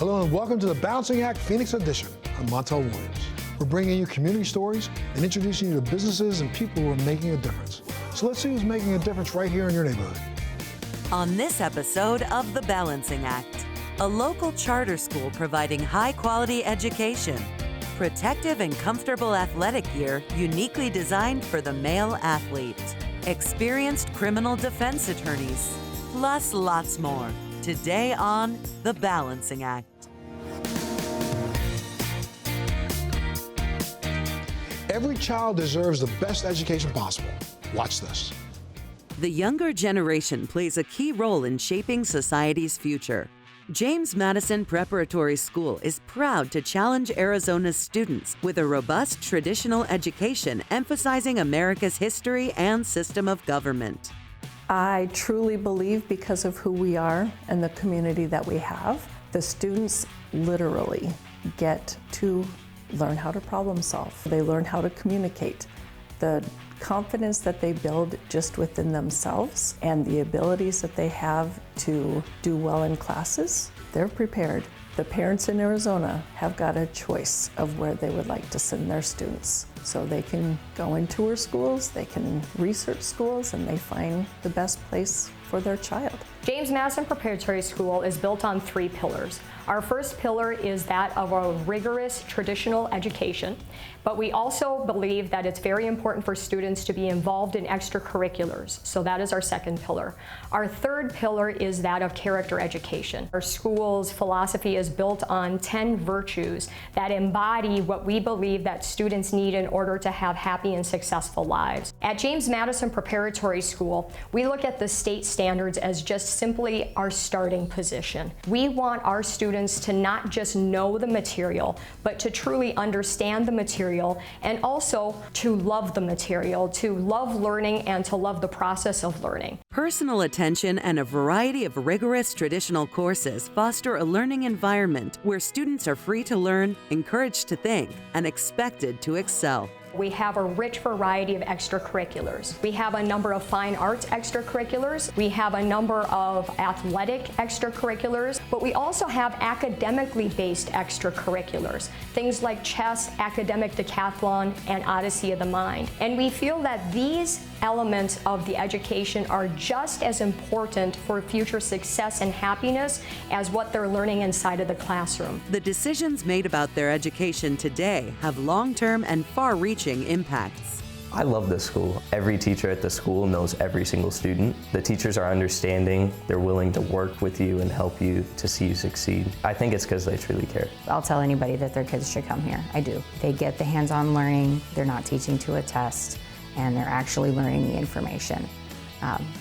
Hello and welcome to the Balancing Act Phoenix Edition. I'm Montel Williams. We're bringing you community stories and introducing you to businesses and people who are making a difference. So let's see who's making a difference right here in your neighborhood. On this episode of The Balancing Act, a local charter school providing high-quality education, protective and comfortable athletic gear uniquely designed for the male athlete, experienced criminal defense attorneys, plus lots more. Today on The Balancing Act. Every child deserves the best education possible. Watch this. The younger generation plays a key role in shaping society's future. James Madison Preparatory School is proud to challenge Arizona's students with a robust traditional education emphasizing America's history and system of government. I truly believe, because of who we are and the community that we have, the students literally get to learn how to problem solve. They learn how to communicate. The confidence that they build just within themselves and the abilities that they have to do well in classes, they're prepared. The parents in Arizona have got a choice of where they would like to send their students. So they can go and tour schools, they can research schools, and they find the best place for their child. James Madison Preparatory School is built on 3 pillars. Our first pillar is that of a rigorous traditional education, but we also believe that it's very important for students to be involved in extracurriculars, so that is our second pillar. Our third pillar is that of character education. Our school's philosophy is built on 10 virtues that embody what we believe that students need in order to have happy and successful lives. At James Madison Preparatory School, we look at the state standards as just simply our starting position. We want our students to not just know the material, but to truly understand the material and also to love the material, to love learning and to love the process of learning. Personal attention and a variety of rigorous traditional courses foster a learning environment where students are free to learn, encouraged to think, and expected to excel. We have a rich variety of extracurriculars. We have a number of fine arts extracurriculars. We have a number of athletic extracurriculars, but we also have academically based extracurriculars, things like chess, academic decathlon, and Odyssey of the Mind. And we feel that these elements of the education are just as important for future success and happiness as what they're learning inside of the classroom. The decisions made about their education today have long-term and far-reaching impacts. I love this school. Every teacher at the school knows every single student. The teachers are understanding, they're willing to work with you and help you to see you succeed. I think it's because they truly care. I'll tell anybody that their kids should come here. I do. They get the hands-on learning, they're not teaching to a test, and they're actually learning the information.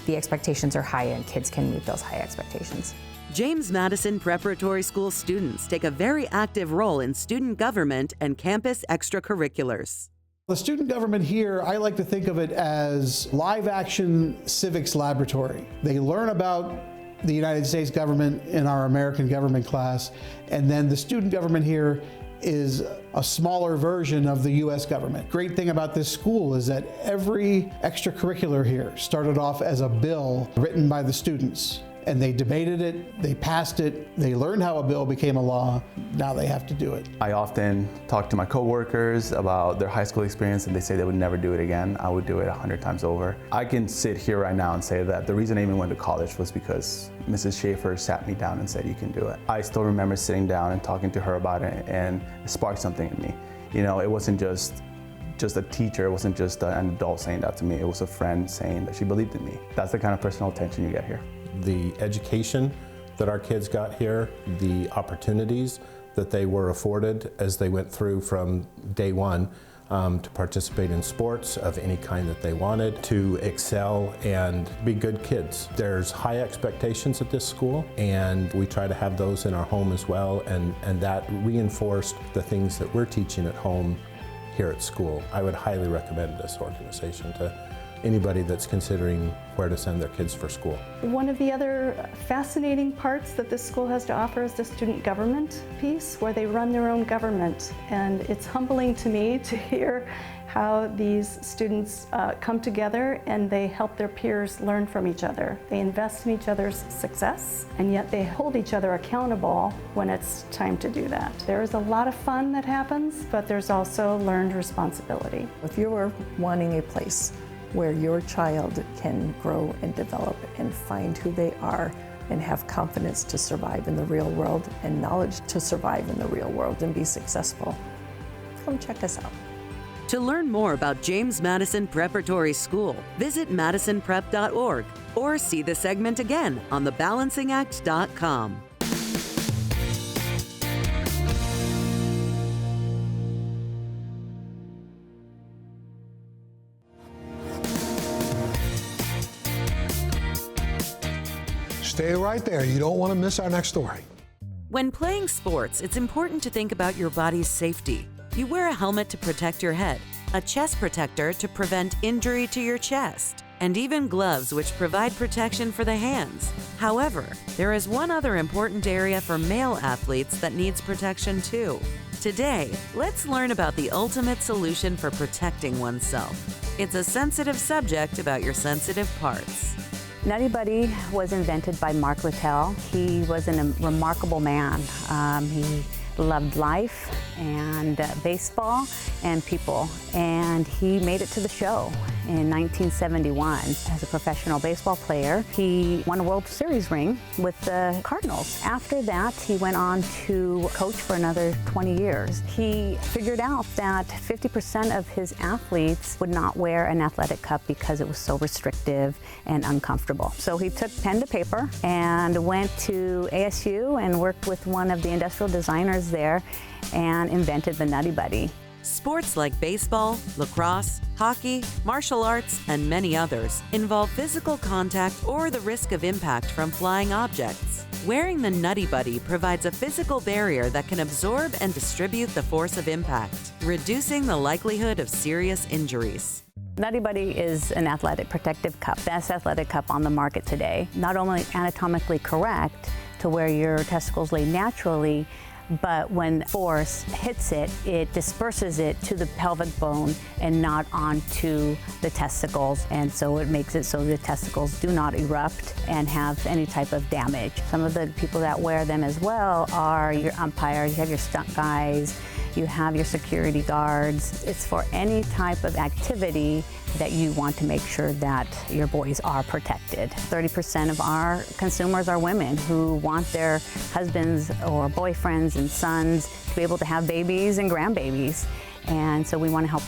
The expectations are high and kids can meet those high expectations. James Madison Preparatory School students take a very active role in student government and campus extracurriculars. The student government here, I like to think of it as live action civics laboratory. They learn about the United States government in our American government class, and then the student government here is a smaller version of the US government. Great thing about this school is that every extracurricular here started off as a bill written by the students. And they debated it, they passed it, they learned how a bill became a law, now they have to do it. I often talk to my coworkers about their high school experience and they say they would never do it again. I would do it 100 times over. I can sit here right now and say that the reason I even went to college was because Mrs. Schaefer sat me down and said, you can do it. I still remember sitting down and talking to her about it, and it sparked something in me. You know, it wasn't just a teacher, it wasn't just an adult saying that to me, it was a friend saying that she believed in me. That's the kind of personal attention you get here. The education that our kids got here, the opportunities that they were afforded as they went through from day one to participate in sports of any kind that they wanted, to excel and be good kids. There's high expectations at this school, and we try to have those in our home as well, and that reinforced the things that we're teaching at home here at school. I would highly recommend this organization anybody that's considering where to send their kids for school. One of the other fascinating parts that this school has to offer is the student government piece, where they run their own government. And it's humbling to me to hear how these students come together and they help their peers learn from each other. They invest in each other's success, and yet they hold each other accountable when it's time to do that. There is a lot of fun that happens, but there's also learned responsibility. If you're wanting a place where your child can grow and develop and find who they are and have confidence to survive in the real world and knowledge to survive in the real world and be successful, come check us out. To learn more about James Madison Preparatory School, visit madisonprep.org or see the segment again on thebalancingact.com. Stay right there. You don't want to miss our next story. When playing sports, it's important to think about your body's safety. You wear a helmet to protect your head, a chest protector to prevent injury to your chest, and even gloves which provide protection for the hands. However, there is one other important area for male athletes that needs protection too. Today, let's learn about the ultimate solution for protecting oneself. It's a sensitive subject about your sensitive parts. NuttyBuddy was invented by Mark Littell. He was a remarkable man. He loved life and baseball and people, and he made it to the show in 1971 as a professional baseball player. He won a World Series ring with the Cardinals. After that, he went on to coach for another 20 years. He figured out that 50% of his athletes would not wear an athletic cup because it was so restrictive and uncomfortable. So he took pen to paper and went to ASU and worked with one of the industrial designers there and invented the NuttyBuddy. Sports like baseball, lacrosse, hockey, martial arts, and many others involve physical contact or the risk of impact from flying objects. Wearing the NuttyBuddy provides a physical barrier that can absorb and distribute the force of impact, reducing the likelihood of serious injuries. NuttyBuddy is an athletic protective cup, best athletic cup on the market today. Not only anatomically correct to where your testicles lay naturally, but when force hits it, it disperses it to the pelvic bone and not onto the testicles. And so it makes it so the testicles do not erupt and have any type of damage. Some of the people that wear them as well are your umpires, you have your stunt guys, you have your security guards. It's for any type of activity that you want to make sure that your boys are protected. 30% of our consumers are women who want their husbands or boyfriends and sons to be able to have babies and grandbabies. And so we want to help,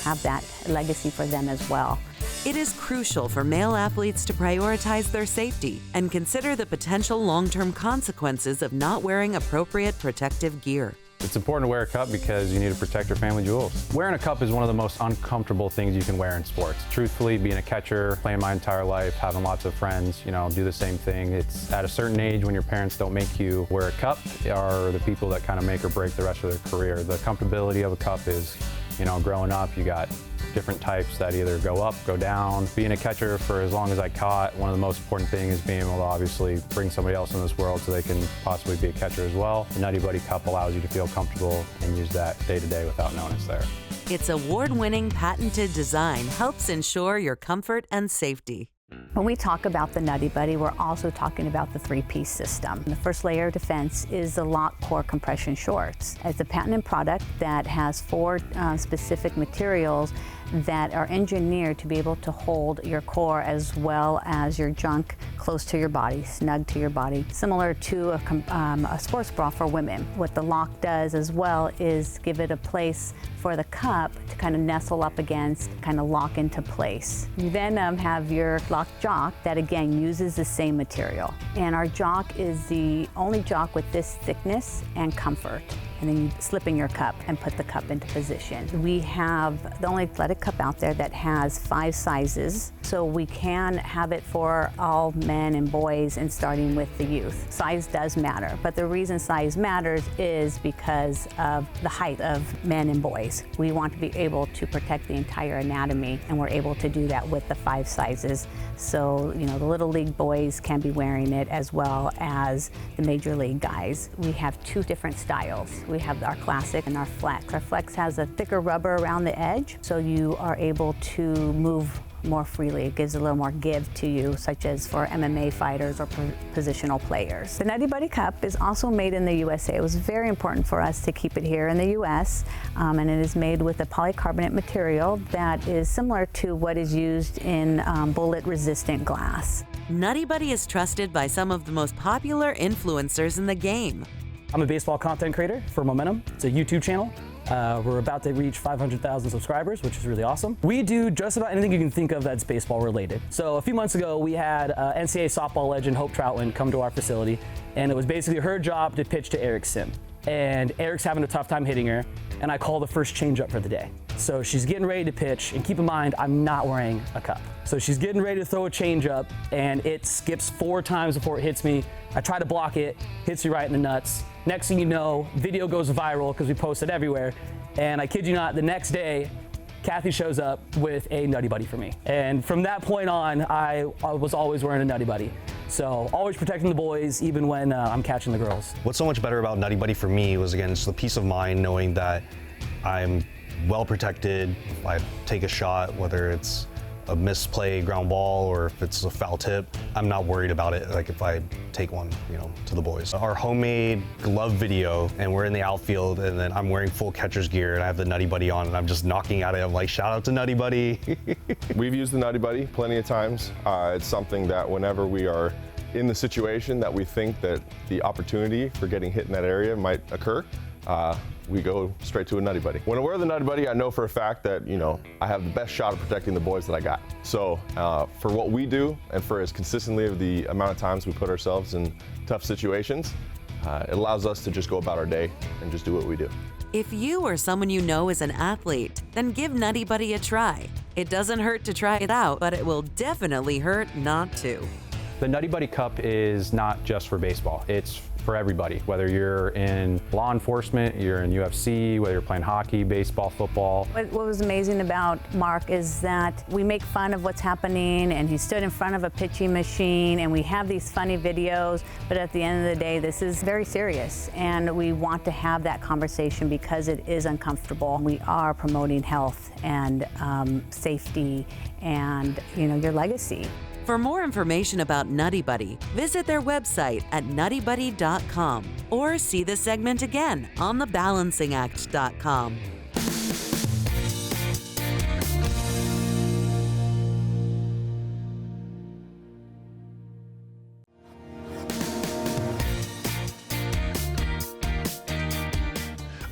have that legacy for them as well. It is crucial for male athletes to prioritize their safety and consider the potential long-term consequences of not wearing appropriate protective gear. It's important to wear a cup because you need to protect your family jewels. Wearing a cup is one of the most uncomfortable things you can wear in sports. Truthfully, being a catcher, playing my entire life, having lots of friends, do the same thing. It's at a certain age when your parents don't make you wear a cup are the people that kind of make or break the rest of their career. The comfortability of a cup is, growing up, you got different types that either go up, go down. Being a catcher for as long as I caught, one of the most important things is being able to obviously bring somebody else in this world so they can possibly be a catcher as well. The NuttyBuddy cup allows you to feel comfortable and use that day to day without knowing it's there. Its award-winning patented design helps ensure your comfort and safety. When we talk about the NuttyBuddy, we're also talking about the three-piece system. The first layer of defense is the lock core compression shorts. It's a patented product that has 4 specific materials that are engineered to be able to hold your core as well as your junk close to your body, snug to your body, similar to a sports bra for women. What the lock does as well is give it a place for the cup to kind of nestle up against, kind of lock into place. You then have your lock jock that again uses the same material. And our jock is the only jock with this thickness and comfort. And then you slip in your cup and put the cup into position. We have the only athletic cup out there that has 5 sizes So we can have it for all men and boys and starting with the youth. Size does matter, but the reason size matters is because of the height of men and boys. We want to be able to protect the entire anatomy, and we're able to do that with the 5 sizes. So, you know, the Little League boys can be wearing it as well as the Major League guys. We have 2 different styles. We have our Classic and our Flex. Our Flex has a thicker rubber around the edge, so you are able to move more freely. It gives a little more give to you, such as for MMA fighters or positional players. The NuttyBuddy Cup is also made in the USA. It was very important for us to keep it here in the US, and it is made with a polycarbonate material that is similar to what is used in bullet-resistant glass. NuttyBuddy is trusted by some of the most popular influencers in the game. I'm a baseball content creator for Momentum. It's a YouTube channel. We're about to reach 500,000 subscribers, which is really awesome. We do just about anything you can think of that's baseball related. So a few months ago, we had NCAA softball legend Hope Troutman come to our facility, and it was basically her job to pitch to Eric's sim. And Eric's having a tough time hitting her, and I call the first changeup for the day. So she's getting ready to pitch, and keep in mind, I'm not wearing a cup. So she's getting ready to throw a changeup, and it skips 4 times before it hits me. I try to block it, hits me right in the nuts. Next thing you know, video goes viral because we post it everywhere. And I kid you not, the next day, Kathy shows up with a NuttyBuddy for me. And from that point on, I was always wearing a NuttyBuddy. So always protecting the boys, even when I'm catching the girls. What's so much better about NuttyBuddy for me was, again, just the peace of mind knowing that I'm well protected. If I take a shot, whether it's a misplay ground ball or if it's a foul tip, I'm not worried about it, like if I take one, you know, to the boys. Our homemade glove video, and we're in the outfield, and then I'm wearing full catcher's gear, and I have the NuttyBuddy on, and I'm just knocking at it. I'm like, shout out to NuttyBuddy. We've used the NuttyBuddy plenty of times. It's something that whenever we are in the situation that we think that the opportunity for getting hit in that area might occur, we go straight to a NuttyBuddy. When I wear the NuttyBuddy, I know for a fact that, you know, I have the best shot of protecting the boys that I got. So for what we do, and for as consistently of the amount of times we put ourselves in tough situations, it allows us to just go about our day and just do what we do. If you or someone you know is an athlete, then give NuttyBuddy a try. It doesn't hurt to try it out, but it will definitely hurt not to. The NuttyBuddy Cup is not just for baseball. It's for everybody, whether you're in law enforcement, you're in UFC, whether you're playing hockey, baseball, football. What was amazing about Mark is that we make fun of what's happening, and he stood in front of a pitching machine, and we have these funny videos, but at the end of the day, this is very serious, and we want to have that conversation because it is uncomfortable. We are promoting health and safety and, you know, your legacy. For more information about NuttyBuddy, visit their website at nuttybuddy.com or see the segment again on thebalancingact.com.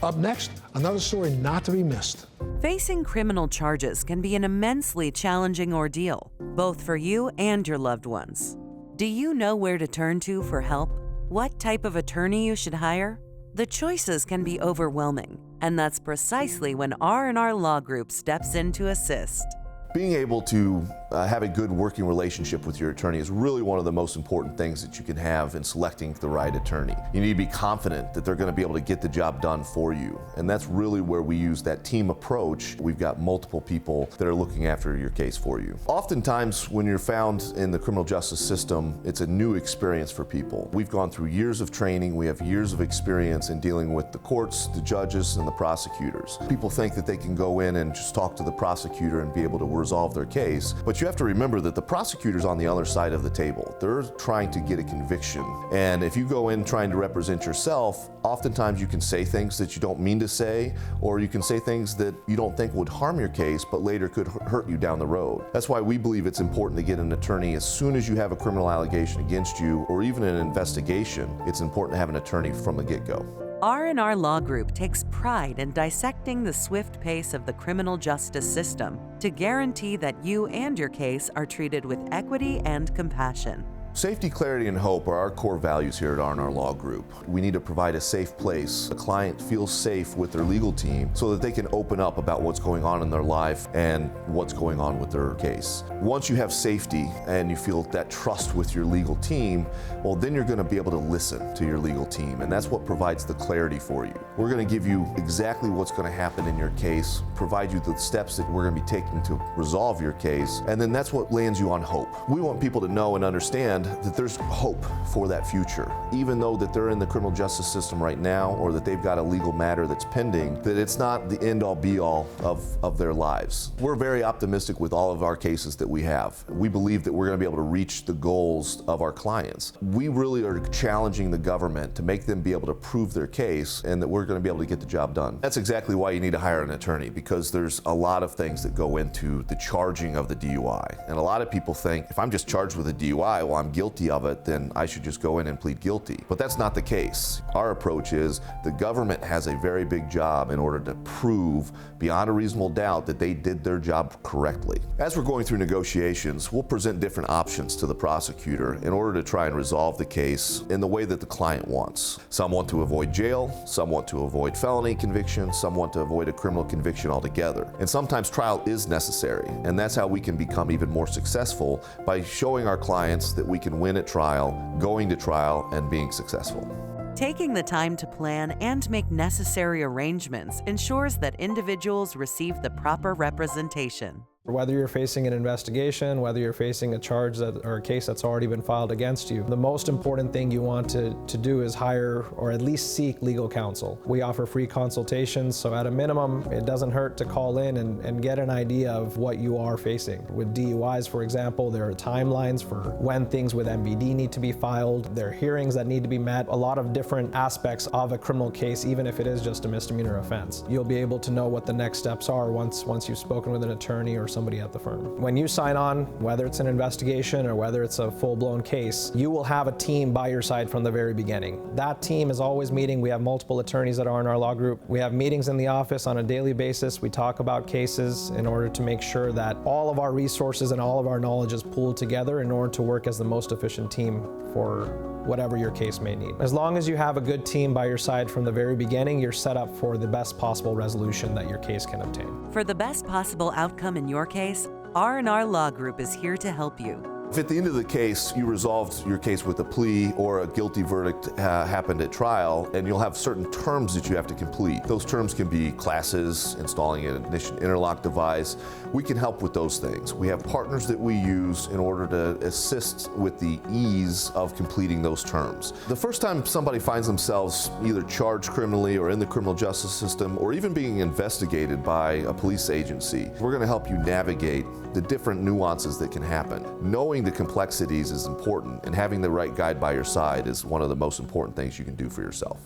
Up next, another story not to be missed. Facing criminal charges can be an immensely challenging ordeal, both for you and your loved ones. Do you know where to turn to for help? What type of attorney you should hire? The choices can be overwhelming, and that's precisely when R&R Law Group steps in to assist. Being able to have a good working relationship with your attorney is really one of the most important things that you can have in selecting the right attorney. You need to be confident that they're going to be able to get the job done for you. And that's really where we use that team approach. We've got multiple people that are looking after your case for you. Oftentimes, when you're found in the criminal justice system, it's a new experience for people. We've gone through years of training. We have years of experience in dealing with the courts, the judges, and the prosecutors. People think that they can go in and just talk to the prosecutor and be able to resolve their case, but you have to remember that the prosecutor's on the other side of the table. They're trying to get a conviction. And if you go in trying to represent yourself, oftentimes you can say things that you don't mean to say, or you can say things that you don't think would harm your case, but later could hurt you down the road. That's why we believe it's important to get an attorney as soon as you have a criminal allegation against you, or even an investigation. It's important to have an attorney from the get-go. R&R Law Group takes pride in dissecting the swift pace of the criminal justice system to guarantee that you and your case are treated with equity and compassion. Safety, clarity, and hope are our core values here at R&R Law Group. We need to provide a safe place. A client feels safe with their legal team so that they can open up about what's going on in their life and what's going on with their case. Once you have safety and you feel that trust with your legal team, well, then you're going to be able to listen to your legal team, and that's what provides the clarity for you. We're going to give you exactly what's going to happen in your case, provide you the steps that we're going to be taking to resolve your case, and then that's what lands you on hope. We want people to know and understand that there's hope for that future. Even though that they're in the criminal justice system right now, or that they've got a legal matter that's pending, that it's not the end-all be-all of their lives. We're very optimistic with all of our cases that we have. We believe that we're going to be able to reach the goals of our clients. We really are challenging the government to make them be able to prove their case, and that we're going to be able to get the job done. That's exactly why you need to hire an attorney, because there's a lot of things that go into the charging of the DUI. And a lot of people think, if I'm just charged with a DUI, well, I'm guilty of it, then I should just go in and plead guilty. But that's not the case. Our approach is the government has a very big job in order to prove beyond a reasonable doubt that they did their job correctly. As we're going through negotiations, we'll present different options to the prosecutor in order to try and resolve the case in the way that the client wants. Some want to avoid jail, some want to avoid felony conviction, some want to avoid a criminal conviction altogether. And sometimes trial is necessary, and that's how we can become even more successful, by showing our clients that we can win at trial, going to trial, and being successful. Taking the time to plan and make necessary arrangements ensures that individuals receive the proper representation. Whether you're facing an investigation, whether you're facing a charge or a case that's already been filed against you, the most important thing you want to do is hire or at least seek legal counsel. We offer free consultations, so at a minimum, it doesn't hurt to call in and get an idea of what you are facing. With DUIs, for example, there are timelines for when things with MVD need to be filed. There are hearings that need to be met, a lot of different aspects of a criminal case, even if it is just a misdemeanor offense. You'll be able to know what the next steps are once you've spoken with an attorney or somebody at the firm. When you sign on, whether it's an investigation or whether it's a full-blown case, you will have a team by your side from the very beginning. That team is always meeting. We have multiple attorneys at R&R Law Group. We have meetings in the office on a daily basis. We talk about cases in order to make sure that all of our resources and all of our knowledge is pooled together in order to work as the most efficient team for whatever your case may need. As long as you have a good team by your side from the very beginning, you're set up for the best possible resolution that your case can obtain. For the best possible outcome in your case, R&R Law Group is here to help you. If at the end of the case you resolved your case with a plea or a guilty verdict happened at trial, and you'll have certain terms that you have to complete. Those terms can be classes, installing an ignition interlock device. We can help with those things. We have partners that we use in order to assist with the ease of completing those terms. The first time somebody finds themselves either charged criminally or in the criminal justice system, or even being investigated by a police agency, we're going to help you navigate the different nuances that can happen. Knowing the complexities is important, and having the right guide by your side is one of the most important things you can do for yourself.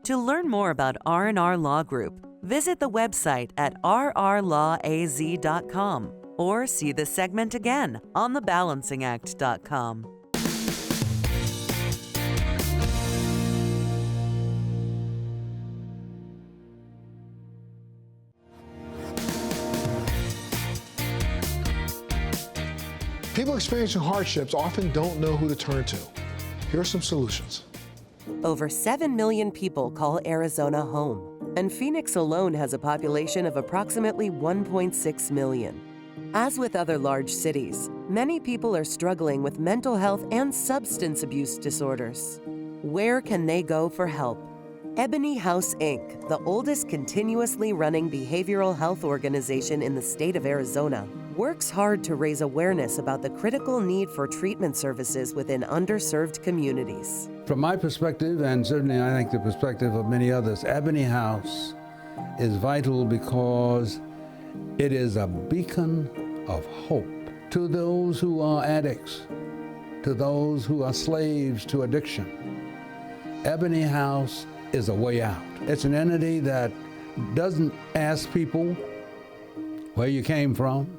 To learn more about R&R Law Group, visit the website at rrlawaz.com or see the segment again on thebalancingact.com. People experiencing hardships often don't know who to turn to. Here are some solutions. Over 7 million people call Arizona home, and Phoenix alone has a population of approximately 1.6 million. As with other large cities, many people are struggling with mental health and substance abuse disorders. Where can they go for help? Ebony House, Inc., the oldest continuously running behavioral health organization in the state of Arizona, works hard to raise awareness about the critical need for treatment services within underserved communities. From my perspective, and certainly I think the perspective of many others, Ebony House is vital because it is a beacon of hope to those who are addicts, to those who are slaves to addiction. Ebony House is a way out. It's an entity that doesn't ask people where you came from,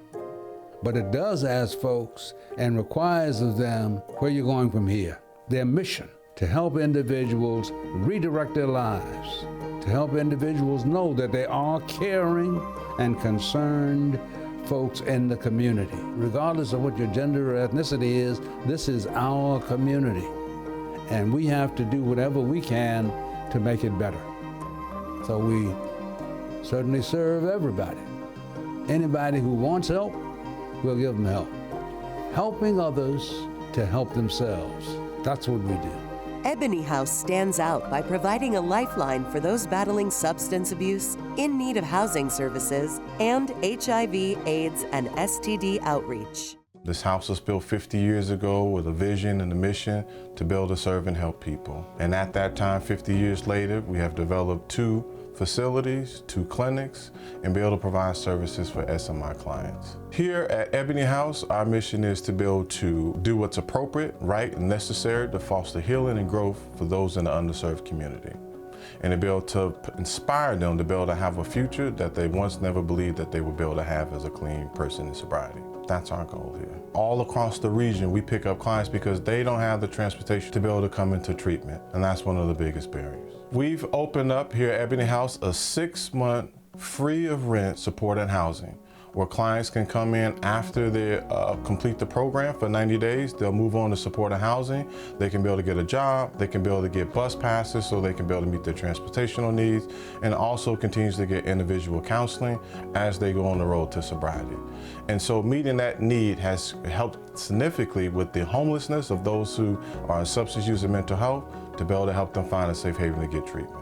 but it does ask folks and requires of them where you're going from here. Their mission, to help individuals redirect their lives, to help individuals know that they are caring and concerned folks in the community. Regardless of what your gender or ethnicity is, this is our community. And we have to do whatever we can to make it better. So we certainly serve everybody. Anybody who wants help, we'll give them help. Helping others to help themselves. That's what we do. Ebony House stands out by providing a lifeline for those battling substance abuse, in need of housing services, and HIV, AIDS, and STD outreach. This house was built 50 years ago with a vision and a mission to build, to serve, and help people. And at that time, 50 years later, we have developed 2 facilities, 2 clinics, and be able to provide services for SMI clients. Here at Ebony House, our mission is to be able to do what's appropriate, right, and necessary to foster healing and growth for those in the underserved community. And to be able to inspire them to be able to have a future that they once never believed that they would be able to have as a clean person in sobriety. That's our goal here. All across the region, we pick up clients because they don't have the transportation to be able to come into treatment, and that's one of the biggest barriers. We've opened up here at Ebony House a 6-month free of rent supported housing, where clients can come in after they complete the program for 90 days. They'll move on to supported housing. They can be able to get a job. They can be able to get bus passes so they can be able to meet their transportational needs, and also continues to get individual counseling as they go on the road to sobriety. And so meeting that need has helped significantly with the homelessness of those who are in substance use and mental health, to be able to help them find a safe haven to get treatment.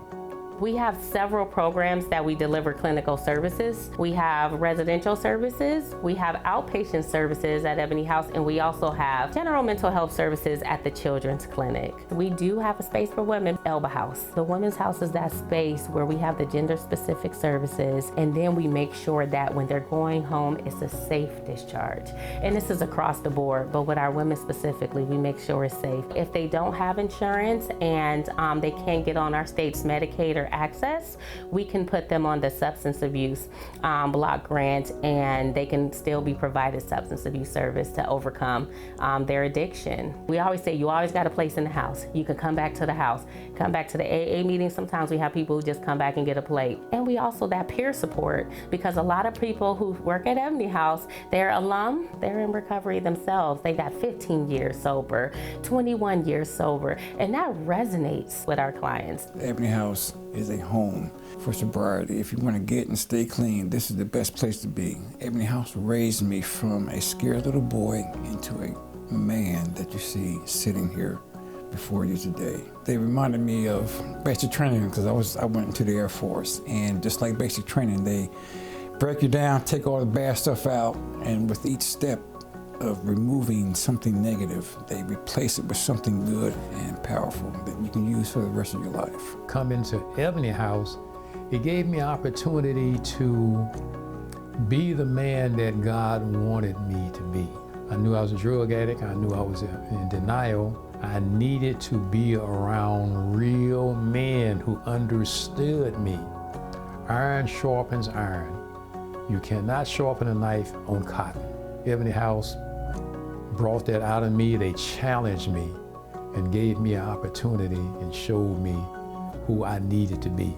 We have several programs that we deliver clinical services. We have residential services, we have outpatient services at Ebony House, and we also have general mental health services at the Children's Clinic. We do have a space for women, Elba House. The Women's House is that space where we have the gender-specific services, and then we make sure that when they're going home, it's a safe discharge. And this is across the board, but with our women specifically, we make sure it's safe. If they don't have insurance and they can't get on our state's Medicaid or access, we can put them on the substance abuse block grant, and they can still be provided substance abuse service to overcome their addiction. We always say you always got a place in the house. You can come back to the house, come back to the AA meetings. Sometimes we have people who just come back and get a plate. And we also that peer support, because a lot of people who work at Ebony House, they're alum, they're in recovery themselves. They got 15 years sober, 21 years sober, and that resonates with our clients. Ebony House is a home for sobriety. If you want to get and stay clean, this is the best place to be. Ebony House raised me from a scared little boy into a man that you see sitting here before you today. They reminded me of basic training, because I went into the Air Force, and just like basic training, they break you down, take all the bad stuff out, and with each step of removing something negative, they replace it with something good and powerful that you can use for the rest of your life. Come into Ebony House, it gave me an opportunity to be the man that God wanted me to be. I knew I was a drug addict, I knew I was in denial. I needed to be around real men who understood me. Iron sharpens iron. You cannot sharpen a knife on cotton. Ebony House brought that out of me. They challenged me and gave me an opportunity and showed me who I needed to be.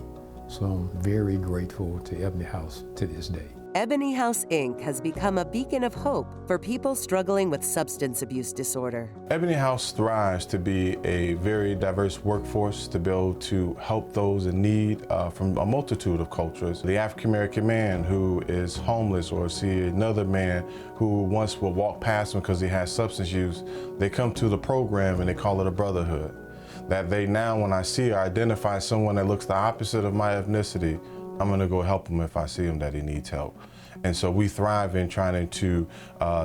So I'm very grateful to Ebony House to this day. Ebony House, Inc. has become a beacon of hope for people struggling with substance abuse disorder. Ebony House thrives to be a very diverse workforce, to be able to help those in need from a multitude of cultures. The African American man who is homeless, or see another man who once will walk past him because he has substance use, they come to the program and they call it a brotherhood. That they now, when I see or identify someone that looks the opposite of my ethnicity, I'm gonna go help him if I see him that he needs help. And so we thrive in trying to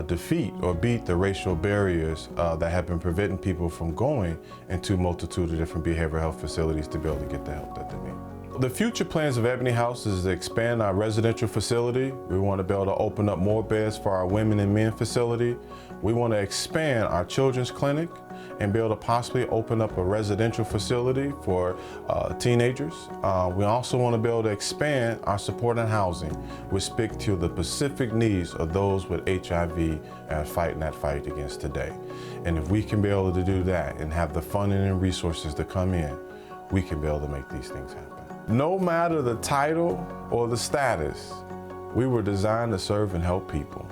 defeat or beat the racial barriers that have been preventing people from going into a multitude of different behavioral health facilities to be able to get the help that they need. The future plans of Ebony House is to expand our residential facility. We want to be able to open up more beds for our women and men facility. We want to expand our children's clinic and be able to possibly open up a residential facility for teenagers. We also want to be able to expand our supported housing, which speak to the specific needs of those with HIV and fighting that fight against today. And if we can be able to do that and have the funding and resources to come in, we can be able to make these things happen. No matter the title or the status, We were designed to serve and help people.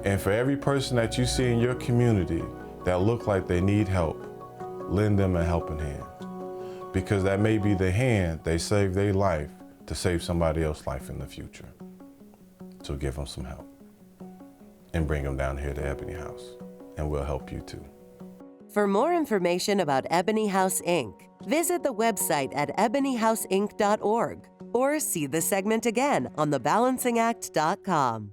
And for every person that you see in your community that look like they need help, lend them a helping hand. Because that may be the hand they save their life to save somebody else's life in the future. So give them some help and bring them down here to Ebony House, and we'll help you too. For more information about Ebony House Inc., visit the website at ebonyhouseinc.org or see the segment again on thebalancingact.com.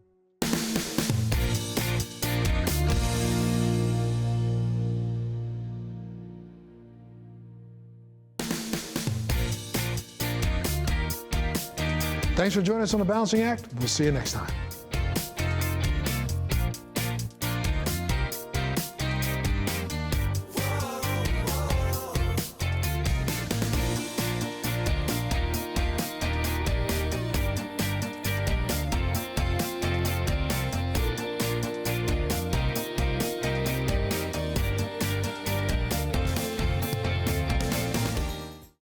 Thanks for joining us on The Balancing Act. We'll see you next time.